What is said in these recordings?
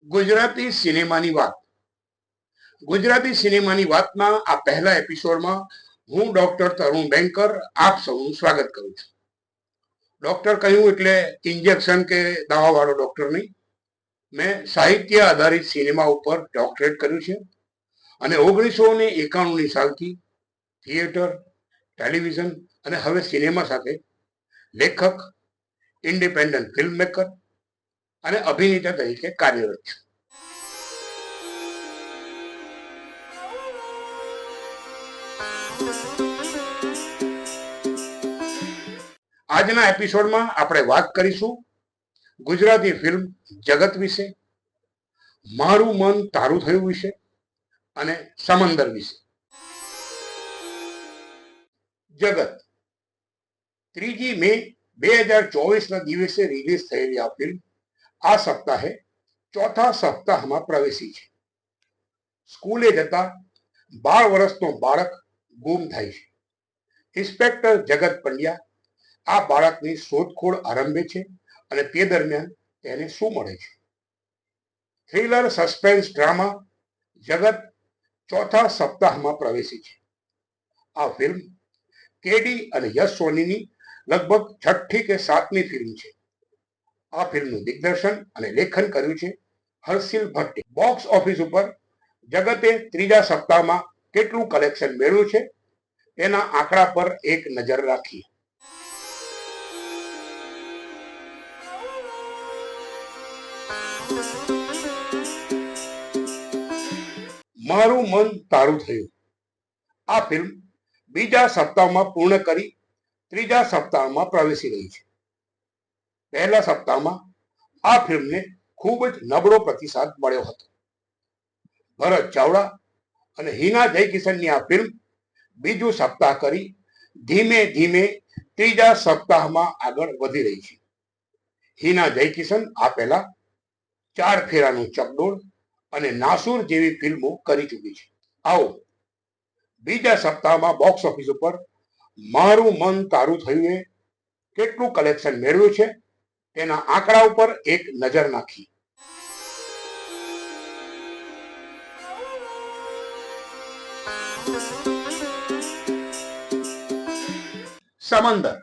ગુજરાતી સિનેમાની વાત. ગુજરાતી સિનેમાની વાતમાં આ પહેલા એપિસોડમાં હું ડોક્ટર તરુણ બેંકર આપ સૌનું સ્વાગત કરું છું. ડોક્ટર કહ્યું એટલે ઇન્જેક્શન કે દવા વાળો ડોક્ટર નહીં. મેં સાહિત્ય આધારિત સિનેમા ઉપર ડોક્ટરેટ કર્યું છે અને 1991ની સાલથી થિયેટર, ટેલિવિઝન અને હવે સિનેમા સાથે લેખક, ઇન્ડિપેન્ડન્ટ ફિલ્મ મેકર અને અભિનેતા તરીકે કાર્યરત છું. આજના એપિસોડમાં આપણે વાત કરીશું ગુજરાતી ફિલ્મ જગત વિશે, મારું મન તારું થયું વિશે અને સમંદર વિશે. જગત 3 મે 2024ના દિવસે રિલીઝ થયેલી આ ફિલ્મ આ સપ્તાહે ચોથા સપ્તાહમાં પ્રવેશી છે. સ્કૂલે જતા 12 વર્ષનો બાળક ગુમ થાય છે. ઇન્સ્પેક્ટર જગત પંડ્યા આ બાળકની શોધખોળ આરંભે છે અને તે દરમિયાન તેને શું મળે છે. થ્રિલર સસ્પેન્સ ડ્રામા જગત ચોથા સપ્તાહમાં પ્રવેશી છે. આ ફિલ્મ કેડી અને યશ સોનીની લગભગ 6ઠ્ઠી કે 7મી ફિલ્મ છે. આ ફિલ્મનું દિગ્દર્શન અને લેખન કર્યું છે હર્ષિલ ભટ્ટે. બોક્સ ઓફિસ ઉપર જગતે ત્રીજા સપ્તાહમાં કેટલું કલેક્શન મેળવ્યું છે તેના આંકડા પર એક નજર રાખીએ. મારું મન તારું થયું આ ફિલ્મ બીજા સપ્તાહમાં પૂર્ણ કરી ત્રીજા સપ્તાહમાં પ્રવેશી રહી છે. પહેલા સપ્તાહમાં આ ફિલ્મને ખૂબ જ નબળો પ્રતિસાદ મળ્યો હતો. ભરત ચાવડા અને હિના જયકિશનની આ ફિલ્મ બીજું સપ્તાહ કરી ધીમે ધીમે ત્રીજા સપ્તાહમાં આગળ વધી રહી છે. હિના જયકિશન આ પહેલા 4 ફેરાનું ચકડોળ અને નાસુર જેવી ફિલ્મો કરી ચૂકી છે. આવો બીજા સપ્તાહમાં બોક્સ ઓફિસ ઉપર મારું મન તારું થયું એ કેટલું કલેક્શન મેળવ્યું છે તેના આંકડા ઉપર એક નજર નાખી. સમંદર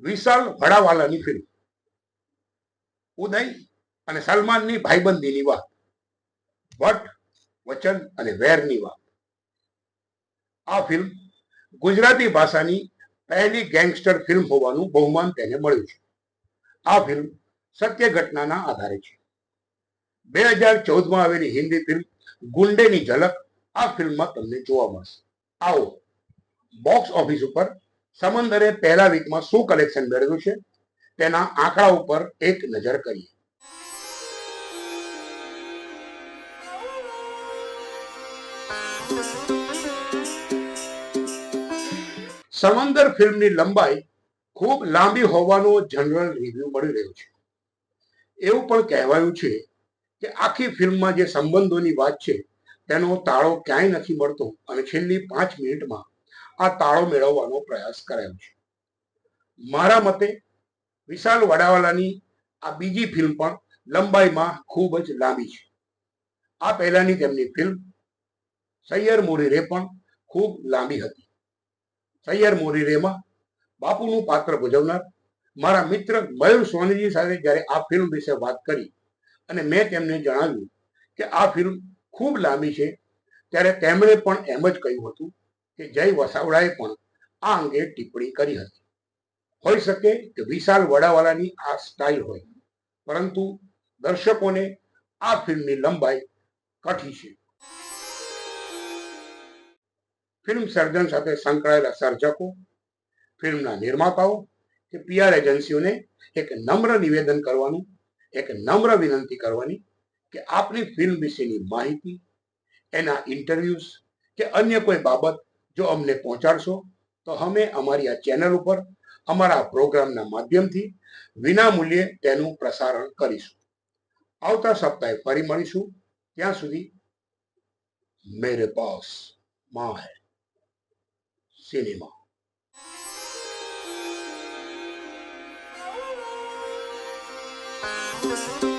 વિશાલ વડાવાલાની ફિલ્મ. ઉદય અને સલમાનની ભાઈબંધીની વાત, ભટ્ટ, વચન અને વેરની વાત. આ ફિલ્મ ગુજરાતી ભાષાની પહેલી ગેંગસ્ટર ફિલ્મ હોવાનું બહુમાન તેને મળ્યું છે. આ ફિલ્મ સત્ય ઘટનાના આધારે છે. 2014માં આવેલી હિન્દી ફિલ્મ ગુંડેની ઝલક આ ફિલ્મમાં તમને જોવા મળશે. આવો બોક્સ ઓફિસ ઉપર સમંદરે પહેલા વીકમાં શું કલેક્શન મેળવ્યું છે તેના આંકડા ઉપર એક નજર કરીએ. સમંદર ફિલ્મની લંબાઈ ખૂબ લાંબી હોવાનો જનરલ રિવ્યુ મળી રહ્યો છે. એવું પણ કહેવાયું છે કે આખી ફિલ્મમાં જે સંબંધોની વાત છે તેનો તાળો ક્યાંય નથી મળતો અને છેલ્લી 5 મિનિટમાં આ તાળો મેળવવાનો પ્રયાસ કરાયો છે. મારા મતે વિશાલ વડાવાલાની આ બીજી ફિલ્મ પણ લંબાઈમાં ખૂબ જ લાંબી છે. આ પહેલાની તેમની ફિલ્મ સૈયર મોરી રે પણ ખૂબ લાંબી હતી. સૈયર મોરી રેમાં બાપુનું પાત્ર ભજવનાર મારા મિત્ર મયુર સોનીજી સાથે જ્યારે આ ફિલ્મ વિશે વાત કરી અને મેં તેમને જણાવ્યું કે આ ફિલ્મ ખૂબ લાંબી છે ત્યારે તેમણે પણ એમ જ કહ્યું હતું કે જય વસાવડાએ પણ આ અંગે ટિપ્પણી કરી હતી. હોઈ શકે કે વિશાલ વડાવાલાની આ સ્ટાઇલ હોય, પરંતુ દર્શકોને આ ફિલ્મની લંબાઈ કઠી છે. ફિલ્મ સર્જન સાથે સંકળાયેલા સર્જકો, ફિલ્મના નિર્માતાઓ કે PR એજન્સીઓને એક નમ્ર નિવેદન કરવાનું, એક નમ્ર વિનંતી કરવાની કે આપની ફિલ્મ વિશેની માહિતી, એના ઇન્ટરવ્યુઝ કે અન્ય કોઈ બાબત જો અમને પહોંચાડશો તો અમે અમારી આ ચેનલ ઉપર અમારા પ્રોગ્રામના માધ્યમથી વિનામૂલ્યે તેનું પ્રસારણ કરીશું. આવતા સપ્તાહે ફરી મળીશું. ત્યાં સુધી મેરે પાસ માં હૈ સિનેમા. Thank you.